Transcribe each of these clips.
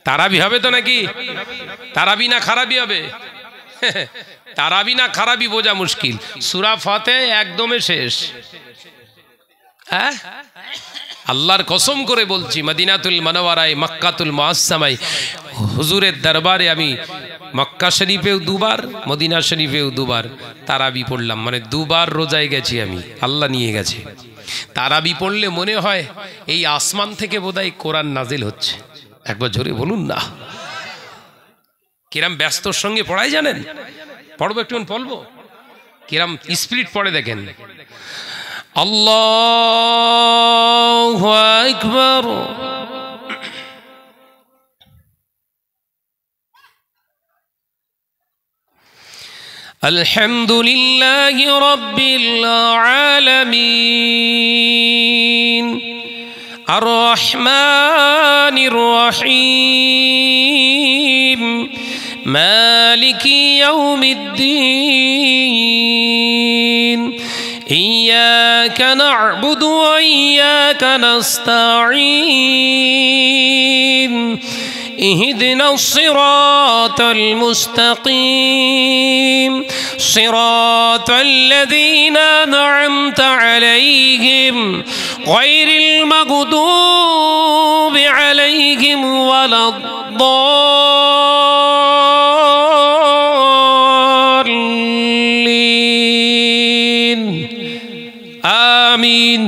তারাবি হবে তো নাকি? তারাবি না খারাপি হবে? তারাবি না খারাপি বোঝা মুশকিল। সূরা ফাতিহা একদমে শেষ। হ্যাঁ, আল্লাহর কসম করে বলছি, মদিনাতুল মুনাওয়ারায়, মক্কাতুল মুআজ্জামায় হুজুরের দরবারে আমি মক্কা শরীফেও দুবার, মদিনা শরীফেও দুবার তারাবি পড়লাম। মানে দুবার রোজায় গেছি আমি, আল্লাহ নিয়ে গেছে। তারাবি পড়লে মনে হয় এই আসমান থেকে বোধহয় কোরআন নাজিল হচ্ছে। একবার জোরে বলুন না। কিরাম ব্যস্তর সঙ্গে পড়াই জানেন? পড়বো, একটু পড়বো। কিরাম স্পিরিট পড়ে দেখেন। আল্লাহু আকবার। আলহামদুলিল্লাহি রাব্বিল আলামিন আর রহমানির রহিম মালিকি ইয়াউমিদ্দিন ইয়্যাকা না'বুদু ওয়া ইয়্যাকা নাস্তাঈন ইহদিনাস সিরাতাল মুস্তাকিম সিরাতাল লাযীনা আন'আমতা আলাইহিম গায়রিল মাগদুবি আলাইহিম ওয়ালাদ-দাল্লিন। আমিন।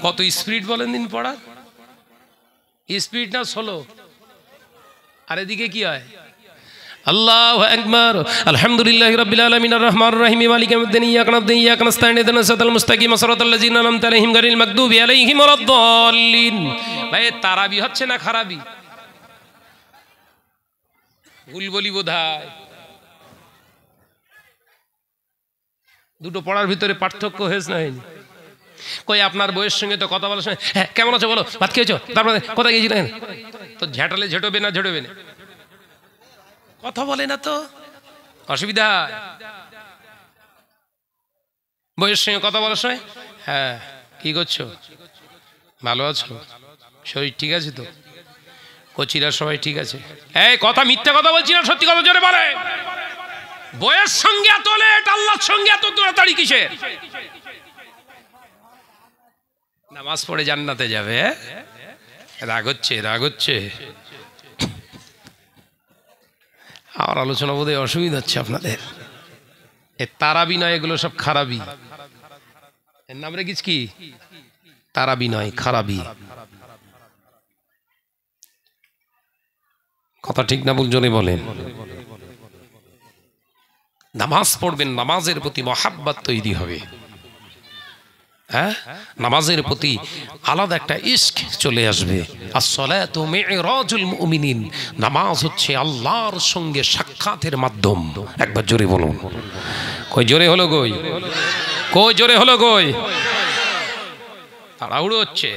কত স্পিরিট বলেন দিন পড়ার? স্পিরিট না স্লো? আর এদিকে কি হয়? আল্লাহু আকবার। আলহামদুলিল্লাহি রাব্বিল আলামিন আর রহমানির রহিম মালিকি ইয়াউমিদ্দিন ইয়্যাকা না'বুদু ওয়া ইয়্যাকা নাস্তাঈন ইহদিনাস সিরাতাল মুস্তাকিম সিরাতাল লাযীনা আন'আমতা আলাইহিম গায়রিল মাগদুবি আলাইহিম ওয়ালাদ-দাল্লিন। ভাই তারাবি হচ্ছে না খারাবি? ভুল বলি বোধহয়। দুটো পড়ার ভিতরে পার্থক্য হয়েছে না হয়নি? কই আপনার বইয়ের সঙ্গে তো কথা বলার সময় হ্যাঁ কেমন আছো বলো, ভাত খেয়েছো, তারপরে কোথায় গিয়েছিলেন, তো ঝাঁটালে ঝেঁটবে না ঝেঁটবে না, কথা বলে না তো অসুবিধা। বইয়ের সঙ্গে কথা বলার সময় হ্যাঁ কি করছো, ভালো আছো, শরীর ঠিক আছে তো, কচিরা সবাই ঠিক আছে? এই কথা মিথ্যা কথা বলছি না, সত্যি কথা জোরে বলে। বইয়ের সঙ্গে এত লেট, আল্লাহর সঙ্গে এত তাড়াতাড়ি কিসের? নামাজ পড়ে জান্নাতে যাবে। রাগ হচ্ছে, রাগ হচ্ছে। আর আলোচনা বোধহয় অসুবিধা হচ্ছে আপনাদের। এ তারাবি নয়, এগুলো সব খারাপি। এর নাম রেখেছি কি? তারাবি নয়, খারাপি। কথা ঠিক না ভুল জোরে বলেন। নামাজ পড়বেন, নামাজের প্রতি মহাব্বত তৈরি হবে। হ্যাঁ, নামাজের প্রতি আলাদা একটা ইশক চলে আসবে। as-salatu mi'rajul mu'minin, নামাজ হচ্ছে আল্লাহর সঙ্গে সাক্ষাতের মাধ্যম। একবার জোরে বলুন। কই জোরে হলো গই, কই জোরে হলো গই। তাড়াহুড়ো হচ্ছে,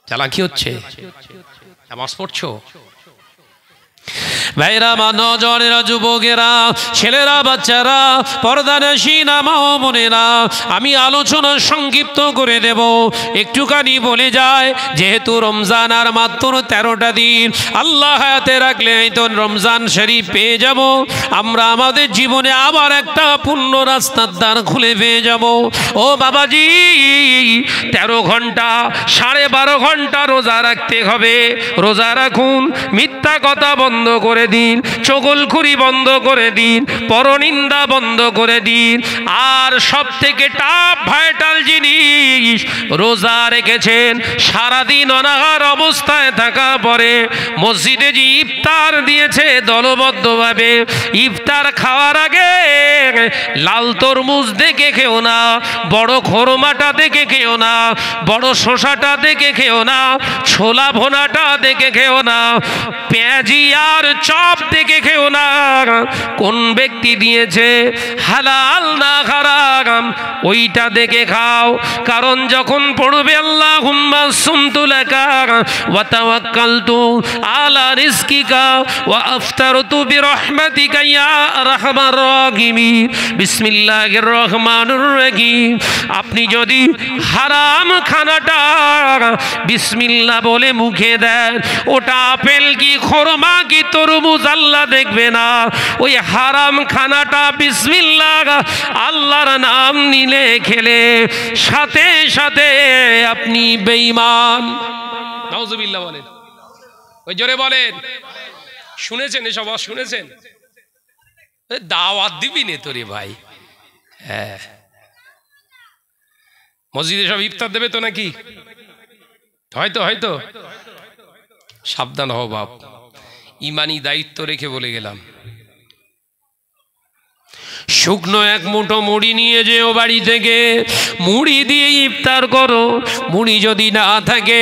চালাকি হচ্ছে, নামাজ পড়ছো? ভাইরা, নওজওয়ানেরা, যুবকেরা, ছেলেরা, বাচ্চারা, পর্দানশীনা মা ও বোনেরা, আমি আলোচনা সংক্ষিপ্ত করে দেব। একটুখানি বলে যায়, যেহেতু রমজান আর মাত্র 13টা দিন, আল্লাহ হায়াতে রাখলে তো রমজান শরীফ পেয়ে যাব। আমরা আমাদের জীবনে আবার একটা পূর্ণ রাস্তার দ্বার খুলে পেয়ে যাব। ও বাবাজি, 13 ঘন্টা 12.5 ঘন্টা রোজা রাখতে হবে। রোজা রাখুন, মিথ্যা কথা বন্ধ করে দিন, চগলখুরি বন্ধ করে দিন, পরনিন্দা বন্ধ করে দিন। আর সব থেকে টপ ভাইটাল জিনিস, রোজা রেখেছেন, সারাদিন অনাহার অবস্থায় থাকার পরে মসজিদে যে ইফতার দিয়েছে দলবদ্ধভাবে, ইফতার খাওয়ার আগে লাল তরমুজ দেখে খেও না, বড় খোরমাটা দেখে খেও না, বড় শসাটা দেখে খেও না, ছোলা ভোনাটা দেখে খেও না, পেঁয়াজি আর চপ দেখে খেও না। কোন ব্যক্তি দিয়েছে, হালাল না হারাম, ওইটা দেখে খাও, কারণ যখন পড়বে আল্লাহুম্মা সুমতু লাকা ওয়া তাওয়াক্কালতু আলা রিজকিকা ওয়া আফতারতু বিরহমাতিকা ইয়া আরহামার রাহিমিন, বিসমিল্লাহির রহমানির রহিম। আপনি যদি হারাম খানাটা বিসমিল্লাহ বলে মুখে দেন, ওটা আপেল কি খরমা কি তরমুজ আল্লাহ দেখবে না, ওই হারাম খানাটা বিসমিল্লাহ আল্লাহর নাম নিলে খেলে সাথে সাথে আপনি বেঈমান। নাউজুবিল্লাহ বলেন, ওই জোরে বলেন। শুনেছেন এসব? শুনেছেন? দাওয়াত দিবি নে তোরে ভাই। হ্যাঁ, মসজিদে সব ইফতার দেবে তো নাকি? হয়তো হয়তো সাবধান হও বাপ, ইমানি দায়িত্ব রেখে বলে গেলাম। শুকনো এক মুঠো মুড়ি নিয়ে যেও বাড়ি থেকে, মুড়ি দিয়ে ইফতার করো। মুড়ি যদি না থাকে,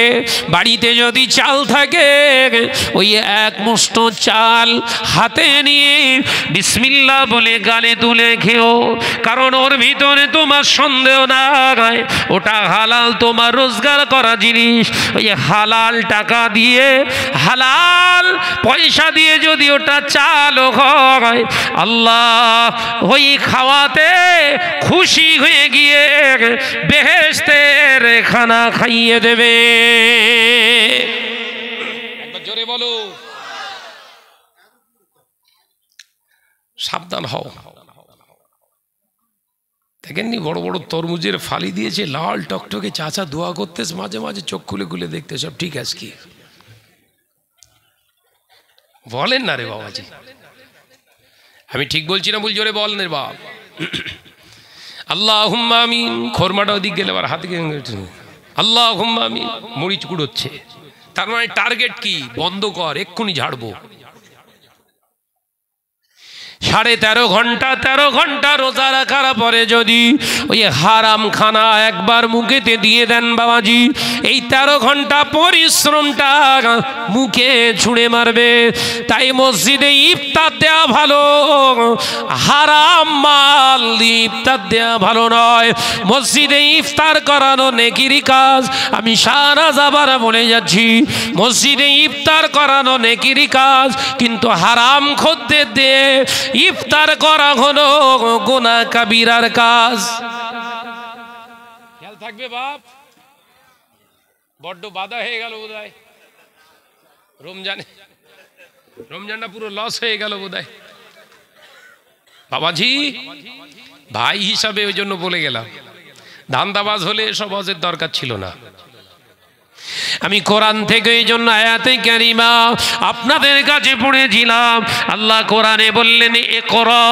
বাড়িতে যদি চাল থাকে, ওই এক মুঠো চাল হাতে নিয়ে বিসমিল্লাহ বলে গালে তুলে খেও, কারণ ওর ভিতরে তোমার সন্দেহ নাই, ওটা হালাল, তোমার রোজগার করা জিনিস। ওই হালাল টাকা দিয়ে, হালাল পয়সা দিয়ে যদি ওটা চাল হয়, আল্লাহ ওই খাওয়াতে খুশি হয়ে গিয়ে বেহেশতের খানা খাইয়ে দেবে। একবার জোরে বলো, সাবধান হও। দেখেননি বড় বড় তরমুজের ফালি দিয়েছে, লাল টকটকে, চাচা দোয়া করতে, মাঝে মাঝে চোখ খুলে খুলে দেখতে সব ঠিক আছে কি বলেন না রে বাবাজি? আমি ঠিক বলছি না ভুল? জোরে বলেন রে বাপ। আল্লাহুম্মা আমিন। খরমাটা ওদিক গেলে আবার হাতে আল্লাহুম্মা আমিন। মুড়ি কুড়োচ্ছে, তার মানে টার্গেট কি? বন্ধ কর, এক্ষুনি ঝাড়বো। 13.5 ঘন্টা রোজা রাখার পরে যদি ওই হারাম খানা একবার মুখেতে দিয়ে দেন বাবাজি, এই 13 ঘন্টা পরিশ্রমটা মুখে ছুঁড়ে মারবে। তাই মসজিদে ইফতার দেওয়া ভালো, হারাম মাল ইফতার দেওয়া ভালো নয়। মসজিদে ইফতার করানো নেকির কাজ। আমি শাহনাজ আবার বলে যাচ্ছি, মসজিদে ইফতার করানো নেকির কাজ, কিন্তু হারাম খদ্দের দিয়ে ইফতার করা হলো গুনাহ কাবীরার কাজ। খেয়াল থাকবে বাপ। বড্ড বাধা হয়ে গেল বোধহয় রমজানটা পুরো লস হয়ে গেল বোধহয় বাবাজি। ভাই হিসাবে ওই জন্য বলে গেলাম, ধান্দাবাজ হলে এসব হজের দরকার ছিল না। আমি কোরআন থেকে এই জন্য আয়াতে কারিমা আপনাদের কাছে পড়েছিলাম। আল্লাহ কোরআনে বললেন, ইকরা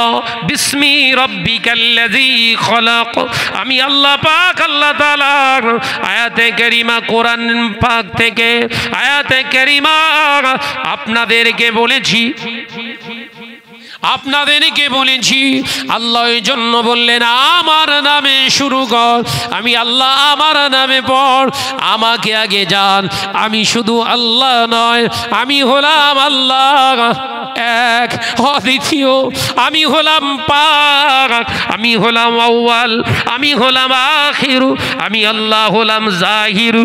বিসমি রাব্বিকাল্লাযী খলাক। আমি আল্লাহ পাক, আল্লাহ তাআলা আয়াতে কারিমা, কোরআন পাক থেকে আয়াতে কারিমা আপনাদেরকে বলেছি, আল্লাহ এই জন্য বললেন আমার নামে শুরু কর। আমি আল্লাহ, আমার নামে পড়, আমাকে আগে জান। আমি শুধু আল্লাহ নয়, আমি হলাম আল্লাহ এক, অদ্বিতীয়। আমি হলাম পাক, আমি হলাম আউয়াল, আমি হলাম আখির, আমি আল্লাহ হলাম জাহির,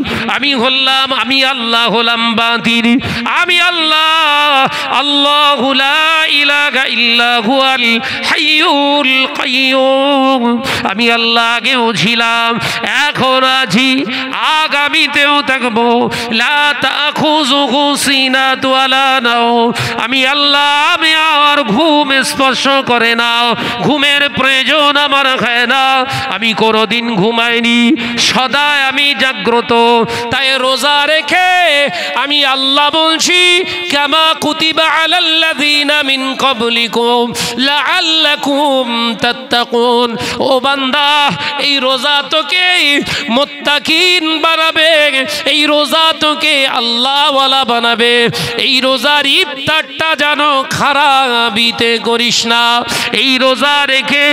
আমি আল্লাহ হলাম বাতিন। আমি আল্লাহু লা ইলাহা ইল্লা হুয়াল হাইয়ুল কাইয়্যুম। আমি আল্লাহ আগেও ছিলাম, এখন আছি, আগামীতেও থাকবো। লা তাখুযুহু সিনাতু ওয়ালা নাওম। আমি আল্লাহ, আমি আর ঘুম স্পর্শ করে না, ঘুমের প্রয়োজন আমার হয় না। আমি কোনোদিন ঘুমাইনি, সদাই আমি জাগ্রত। তাই রোজা রেখে আমি আল্লাহ বলছি, কামা কুতিবা আলাল্লাযীনা মিন ক্বাবলিকুম লাআল্লাকুম তাত্তাকুন। ও বান্দা, এই রোজা তোকে মুত্তাকিন বানাবে, এই রোজা তোকে আল্লাহওয়ালা বানাবে। এই রোজার ইফতারটা যেন খারাপিতে করিস না, এই রোজা রেখে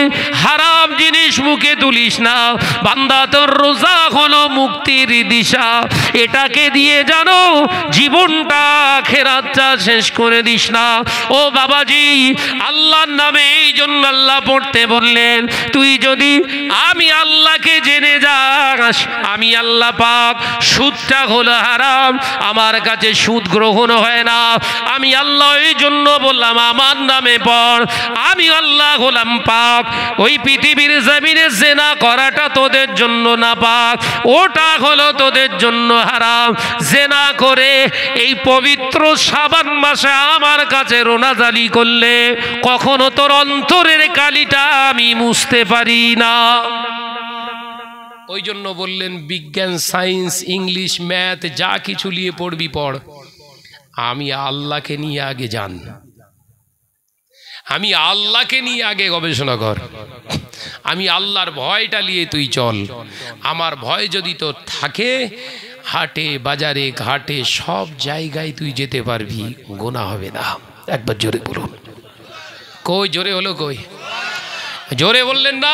হারাম জিনিস মুখে তুলিস না। বান্দা, তোর রোজা হলো মুক্তির দিশা, এটাকে দিয়ে যেন জীবনটা আখিরাতটা শেষ করে দিস না। ও বাবাজি, আল্লাহর নামে এই জন্য আল্লাহ পড়তে বললেন, তুই যদি আমি আল্লাহকে জেনে যাস, আমি আল্লাহ পাক, সুদটা হলো হারাম, আমার কাছে সুদ গ্রহণ হয় না। আমি আল্লাহ এই জন্য বললাম আমার নামে পড়, আমি আল্লাহ হলাম পাক। ওই পৃথিবীর জমিনে জেনা করাটা তোদের জন্য না পাক, ওটা হলো তোদের জন্য হারাম। জেনা করে এই পবিত্র শাবান মাসে আমার কাছে রোনাজালি করলে কখনো তোর অন্তরের কালিটা আমি মুছতে পারি না। ওই জন্য বললেন বিজ্ঞান, সায়েন্স, ইংলিশ, ম্যাথ যা কিছু নিয়ে পড়বি পড়, আমি আল্লাহকে নিয়ে আগে জান, আমি আল্লাহকে নিয়ে আগে গবেষণা কর, আমি আল্লাহর ভয়টা নিয়ে তুই চল। আমার ভয় যদি তোর থাকে, হাটে বাজারে ঘাটে সব জায়গায় তুই যেতে পারবি, গোনা হবে না। একবার জোরে বলুন। কই জোরে হলো? কই জোরে বললেন না?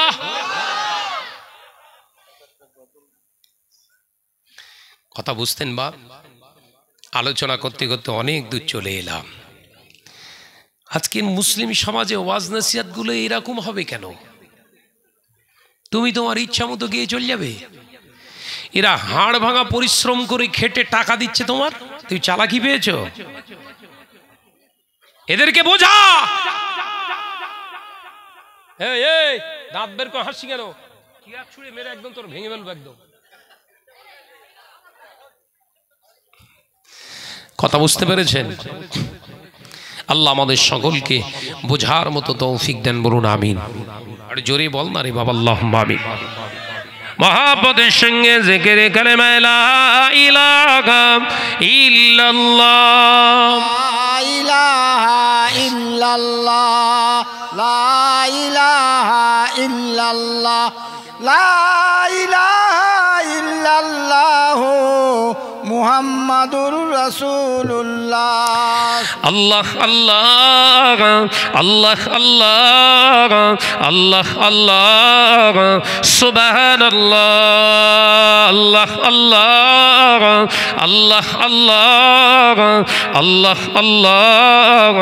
কথা বুঝতেন বা? আলোচনা করতে করতে অনেক দূর চলে এলাম। আজকে মুসলিম সমাজে ওয়াজ নসিহত গুলো এরকম হবে কেন? তুমি তোমার ইচ্ছা মতো গিয়ে চলে যাবে। এরা হাড় ভাঙা পরিশ্রম করে খেটে টাকা দিচ্ছে তোমার, তুই চালাকি পেয়েছ? এদেরকে বোঝা। এই দাঁত বের করে হাসি কেন? কি আর ছুঁড়ে মেরে একদম তোর ভেঙে ফেলবো একদম। কথা বুঝতে পেরেছেন? আল্লাহ আমাদের সকলকে বোঝার মতো তৌফিক দেন, বলুন আমিন। আর জোরে বল না রে বাবা, আল্লাহুম্মা আমিন। মহাপদের সঙ্গে জিকির কালেমা লা ইলাহা ইল্লাল্লাহ, লা ইলাহা ইল্লাল্লাহ, লা ইলাহা ইল্লাল্লাহ, লা ইলাহা ইল্লাল্লাহ, মুহাম্মাদুর রাসূলুল্লাহ। আল্লাহ আল্লাহ আল্লাহ আল্লাহ আল্লাহ আল্লাহ, সুবহানাল্লাহ। আল্লাহ আল্লাহ আল্লাহ আল্লাহ আল্লাহ আল্লাহ,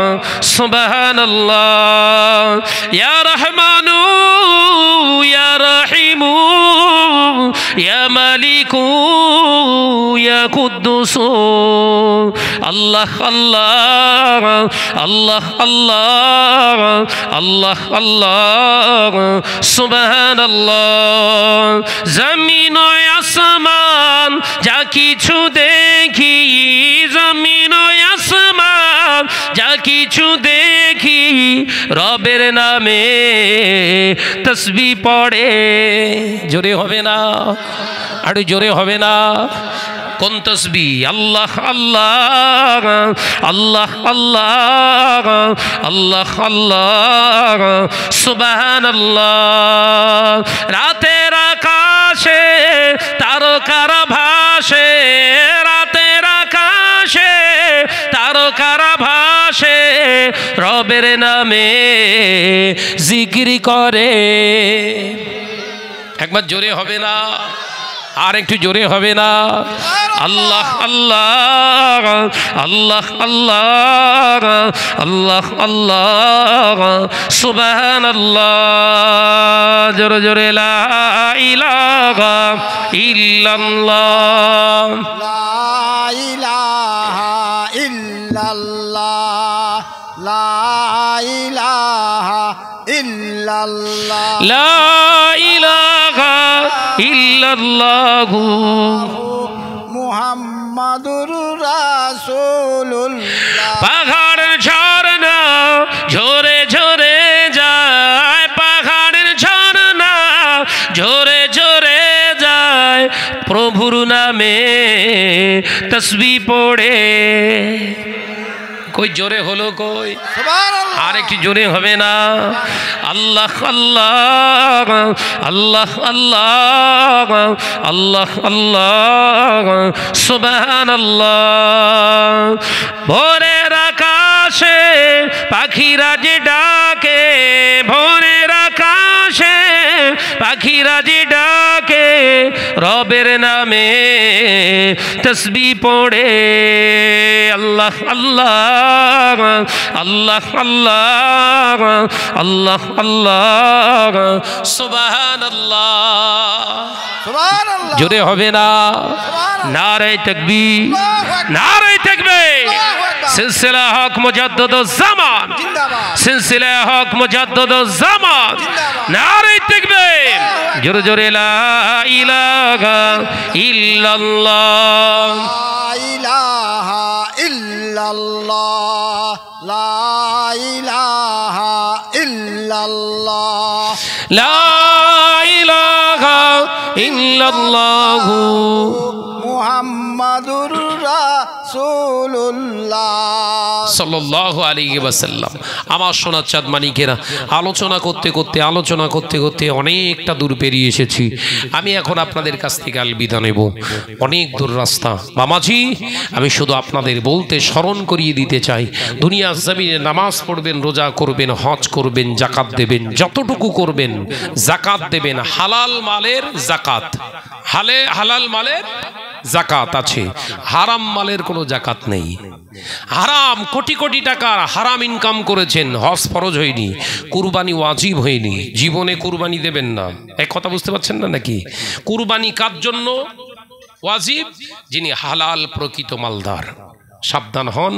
সুবহানাল্লাহ। ইয়া রহমানু ইয়া রহিমু ইয়া মালিকু ইয়া কুদ্দুসু, আল্লাহ আল্লাহ আল্লাহ আল্লাহ আল্লাহ আল্লাহ, সুবহানাল্লাহ। জমিন ও আসমান যা কিছু দেখি, জমিন ও আসমান যা কিছু দেখি, রবের নামে তসবিহ পড়ে। জোরে হবে না? আরে জোরে হবে না? কোন তসবিহ? আল্লাহ আল্লাহ আল্লাহ আল্লাহ আল্লাহ আল্লাহ, সুবহানাল্লাহ। রাতের আকাশে তারকারা ভাসে, রাতের আকাশে তারকারা ভাসে, রবের নামে জিকির করে। একবার জোরে হবে না? আর একটু জোরে হবে না? আল্লাহ আল্লাহ আল্লাহ আল্লাহ আল্লাহ আল্লাহ, সুবহানাল্লাহ। জোরে জোরে লা ইলাহা ইল্লাল্লাহ, লা ইলাহা ইল্লাল্লাহ, লা ইলাহা ইল্লাল্লাহ, লা ইলাহা ইল্লাল্লাহ, মুহাম্মাদুর রাসূলুল্লাহ। পাহাড় ঝরনা ঝরে ঝরে যায়, পাহাড়ের ঝরনা ঝরে ঝরে যায়, প্রভুর নামে তসবিহ পড়ে। কই জোরে হলো? কই আর একটু জোরে হবে না? আল্লাহ আল্লাহ আল্লাহ আল্লাহ আল্লাহ আল্লাহ, সুবহানাল্লাহ। ভোরের আকাশে পাখিরা যে ডাকে, ভোরের আকাশে পাখিরা যে ডাকে, রবের নামে তসবিহ পড়ে আল্লাহ আল্লাহ আল্লাহ আল্লাহ আল্লাহ আল্লাহ সুবহানাল্লাহ। সুবহানাল্লাহ। জোরে হবে না? নারে তাকবীর, নারে তাকবীর। সিলসিলা হক মুজাদ্দিদুজ জামান, জিন্দাবাদ। সিলসিলা হক মুজাদ্দিদুজ জামান, নারে তাকবীর। জোরে জোরে লা ইলাহা ইল্লাল্লাহ, লা ইলাহা ইল্লাল্লাহ, লা ইলাহা ইল্লাল্লাহ, লা ইলাহা ইল্লাল্লাহ মুহাম্মাদুর রাসূলুল্লাহ সাল্লাল্লাহু আলাইহি ওয়াসাল্লাম। আমার সোনা চাঁদ মানিকেরা, আলোচনা করতে করতে অনেকটা দূর পেরিয়ে এসেছি। আমি এখন আপনাদের কাছ থেকে আলবিদা নেব। অনেক দূর রাস্তা মামাজি। আমি শুধু আপনাদের বলতে স্মরণ করিয়ে দিতে চাই, দুনিয়া জমিনে নামাজ পড়বেন, রোজা করবেন, হজ করবেন, জাকাত দেবেন, যতটুকু করবেন জাকাত দেবেন। হালাল মালের জাকাত, হালাল মালের জাকাত আছে, হারাম মালের কোনো জাকাত নেই। হারাম কোটি কোটি টাকার হারাম ইনকাম করেছেন, হজ ফরজ হয়নি, কুরবানি ওয়াজিব হয়নি, জীবনে কুরবানি দেবেন না। এক কথা বুঝতে পারছেন না নাকি? কুরবানি কার জন্য ওয়াজিব? যিনি হালাল প্রকৃত মালদার। সাবধান হন।